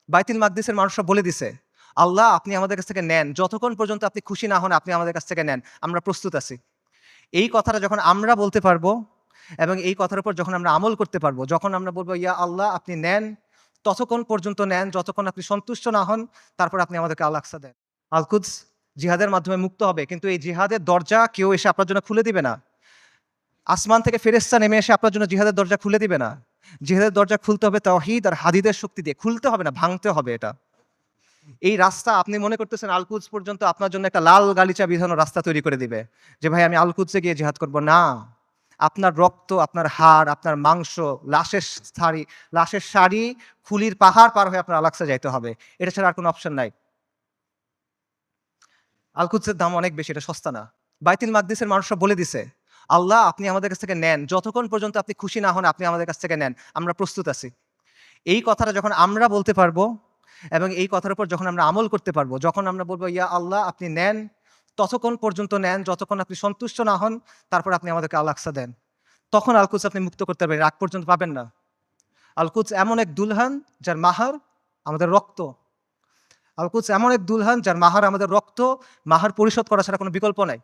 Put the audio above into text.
বাইতুল মাকদিসের মানুষরা বলে দিছে, আল্লাহ আপনি আমাদের কাছ থেকে নেন, যতক্ষণ পর্যন্ত আপনি খুশি না হন আপনি আমাদের কাছ থেকে নেন, আমরা প্রস্তুত আছি। এই কথাটা যখন আমরা বলতে পারবো এবং এই কথার উপর যখন আমরা আমল করতে পারবো, যখন আমরা বলবো ইয়া আল্লাহ আপনি নেন, ততক্ষণ পর্যন্ত নেন যতক্ষণ আপনি সন্তুষ্ট না হন, তারপর আপনি আমাদেরকে আল আকসা দেন। আল কুদস জিহাদের মাধ্যমে মুক্ত হবে, কিন্তু এই জিহাদের দরজা কেউ এসে আপনার জন্য খুলে দিবে না। আসমান থেকে ফেরেশতা নেমে এসে আপনার জন্য জিহাদের দরজা খুলে দিবে না। জিহাদের দরজা খুলতে হবে তাওহীদ আর হাদিদের শক্তি দিয়ে। খুলতে হবে না, ভাঙতে হবে এটা। এই রাস্তা আপনি মনে করতেছেন আল কুদস পর্যন্ত আপনার জন্য একটা লাল গালিচা বিধানো রাস্তা তৈরি করে দিবে। যে ভাই আমি আল কুদসে গিয়ে জিহাদ করব না। আপনার রক্ত, আপনার হাড়, আপনার মাংস, লাশের সারি, খুলির পাহাড় পার হয়ে আপনার আল আকসা যাইতে হবে। এটা ছাড়া আর কোনো অপশন নাই। আল কুদসের দাম অনেক বেশি, এটা সস্তা না। বাইতুল মাকদিসের মানুষরা বলে দিছে, আল্লাহ আপনি আমাদের কাছ থেকে নেন, যতক্ষণ পর্যন্ত আপনি খুশি না হন আপনি আমাদের কাছ থেকে নেন, আমরা প্রস্তুত আছি। এই কথাটা যখন আমরা বলতে পারবো এবং এই কথার উপর যখন আমরা আমল করতে পারবো, যখন আমরা বলবো ইয়া আল্লাহ আপনি নেন, ততক্ষণ পর্যন্ত নেন যতক্ষণ আপনি সন্তুষ্ট না হন, তারপর আপনি আমাদেরকে আল আকসা দেন। তখন আল কুদস আপনি মুক্ত করতে পারবেন, আগ পর্যন্ত পাবেন না। আল কুদস এমন এক দুলহান যার মাহার আমাদের রক্ত। আল কুদস এমন এক দুলহান যার মাহার আমাদের রক্ত, মাহার পরিশোধ করা ছাড়া কোনো বিকল্প নাই।